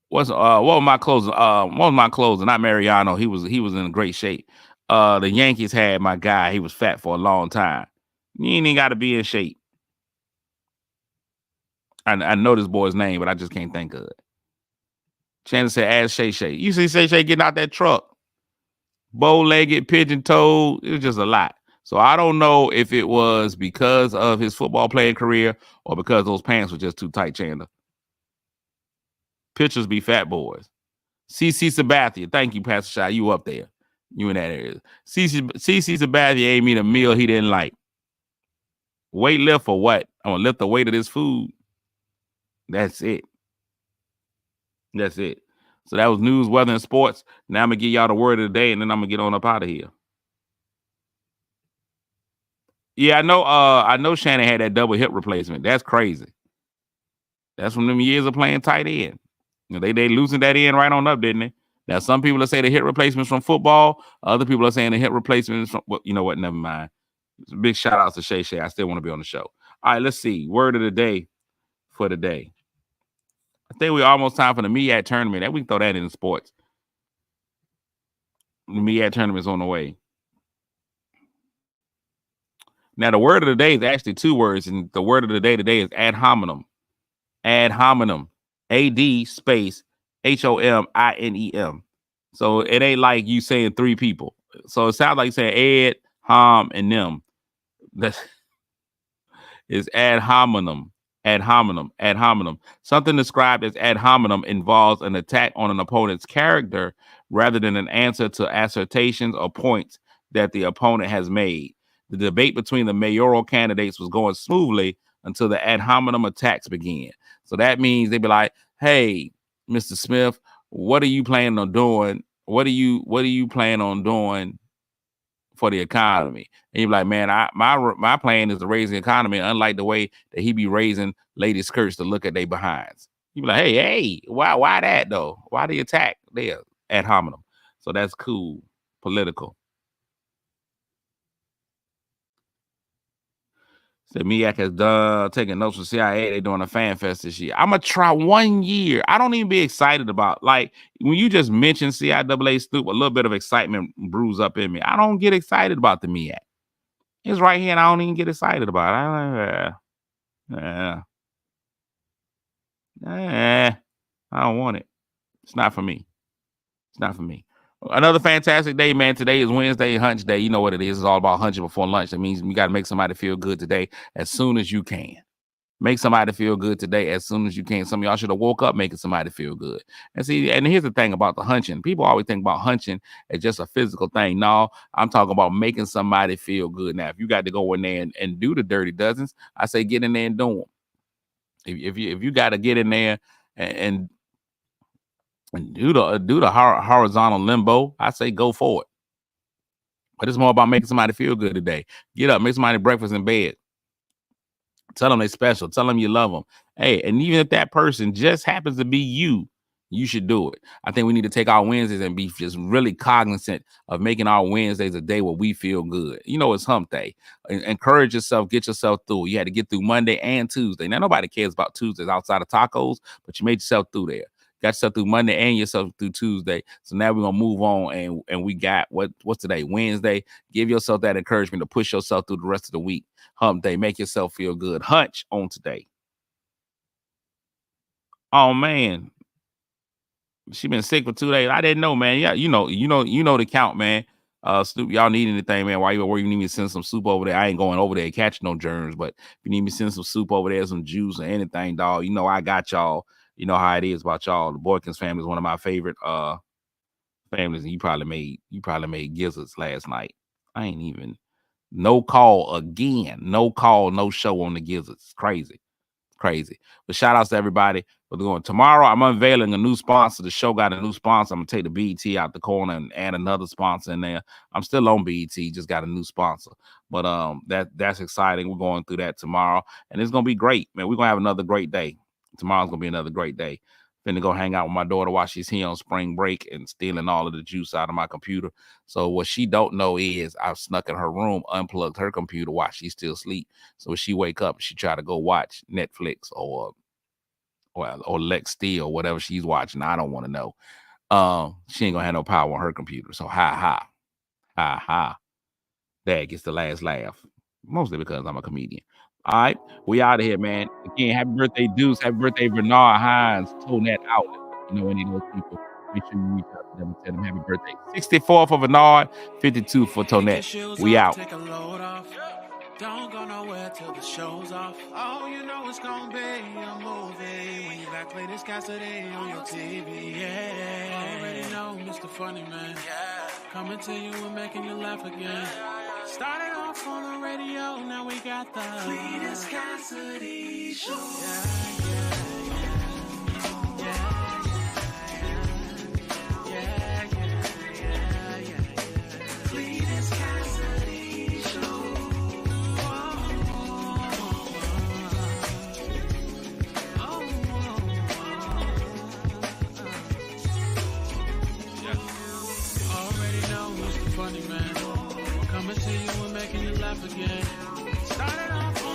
What was my closing? Not Mariano. He was in great shape. The Yankees had my guy. He was fat for a long time. You ain't even got to be in shape. I know this boy's name, but I just can't think of it. Shannon said, ask Shay Shay. You see Shay Shay getting out that truck. Bow-legged, pigeon-toed. It was just a lot. So I don't know if it was because of his football playing career or because those pants were just too tight, Chandler. Pitchers be fat boys. CC Sabathia. Thank you, Pastor Shaw. You up there. You in that area. CC Sabathia ain't mean a meal he didn't like. Weight lift for what? I'm going to lift the weight of this food. That's it. That's it. So that was news, weather, and sports. Now I'm going to give y'all the word of the day, and then I'm going to get on up out of here. Yeah, I know Shannon had that double hip replacement. That's crazy. That's from them years of playing tight end. You know, they loosened that end right on up, didn't they? Now, some people are saying the hip replacements from football. Other people are saying the hip replacements from, well, you know what? Never mind. Big shout outs to Shay Shay. I still want to be on the show. All right, let's see. Word of the day for the day. I think we're almost time for the MEAC tournament. That we can throw that in sports. The MEAC tournament's on the way. Now, the word of the day is actually two words, and the word of the day today is ad hominem. Ad hominem. AD space HOMINEM. So it ain't like you saying three people. So it sounds like you saying Ed, Hom, and them. That is ad hominem. Ad hominem. Ad hominem. Something described as ad hominem involves an attack on an opponent's character rather than an answer to assertions or points that the opponent has made. The debate between the mayoral candidates was going smoothly until the ad hominem attacks began. So that means they'd be like, hey, Mr. Smith, what are you planning on doing? What are you planning on doing for the economy? And you're like, man, my plan is to raise the economy, unlike the way that he be raising ladies' skirts to look at their behinds. You be like, hey, why that though? Why the attack there ad hominem? So that's cool, political. So MEAC has done taking notes from CIA. They're doing a fan fest this year. I'm gonna try 1 year. I don't even be excited about, like, when you just mention CIAA Stoop, a little bit of excitement brews up in me. I don't get excited about the MEAC. It's right here, and I don't even get excited about it. I don't want it. It's not for me. It's not for me. Another fantastic day, man. Today is Wednesday, hunch day. You know what it is. It's all about hunching before lunch. That means you got to make somebody feel good today as soon as you can. Make somebody feel good today as soon as you can. Some of y'all should have woke up making somebody feel good. And see, and here's the thing about the hunching. People always think about hunching as just a physical thing. No, I'm talking about making somebody feel good. Now, if you got to go in there and do the dirty dozens, I say get in there and do them. If you got to get in there and do the horizontal limbo, I say go for it. But it's more about making somebody feel good today. Get up, make somebody breakfast in bed. Tell them they're special. Tell them you love them. Hey, and even if that person just happens to be you, you should do it. I think we need to take our Wednesdays and be just really cognizant of making our Wednesdays a day where we feel good. You know, it's hump day. Encourage yourself, get yourself through. You had to get through Monday and Tuesday. Now, nobody cares about Tuesdays outside of tacos, but you made yourself through there. Got yourself through Monday and yourself through Tuesday. So now we're gonna move on, and we got what's today? Wednesday. Give yourself that encouragement to push yourself through the rest of the week. Hump day, make yourself feel good. Hunch on today. Oh man, she been sick for 2 days. I didn't know, man. Yeah, you know the count, man. Snoop, y'all need anything, man? While you need me to send some soup over there? I ain't going over there and catch no germs, but if you need me to send some soup over there, some juice or anything, dog, you know I got y'all. You know how it is about y'all. The Boykins family is one of my favorite families, and you probably made gizzards last night. I ain't even no call again. No call, no show on the gizzards. Crazy. But shout outs to everybody for going. Tomorrow I'm unveiling a new sponsor. The show got a new sponsor. I'm gonna take the BET out the corner and add another sponsor in there. I'm still on BET, just got a new sponsor. But that's exciting. We're going through that tomorrow, and it's gonna be great, man. We're gonna have another great day. Tomorrow's gonna be another great day. Finna go hang out with my daughter while she's here on spring break and stealing all of the juice out of my computer. So what she don't know is I've snuck in her room, unplugged her computer while she's still asleep. So when she wake up, she try to go watch Netflix or Lex Steel or whatever she's watching. I don't want to know. She ain't gonna have no power on her computer. So ha. Dad gets the last laugh, mostly because I'm a comedian. All right, we out of here, man. Again, happy birthday, Deuce. Happy birthday, Bernard Hines, Tonette Outlet. You know any of those people, make sure you reach out to them and tell them happy birthday. 64 for Bernard, 52 for Tonette. We out. Take a load off. Don't go nowhere till the show's off. Oh, you know it's gonna be a movie when you got Clayton Cassidy on your TV. Yeah, already know Mr. Funny Man. Yeah, coming to you and making you laugh again. Started off on the radio, now we got the Clayton Cassidy show. Funny Man, coming to you and making you laugh again. Started off on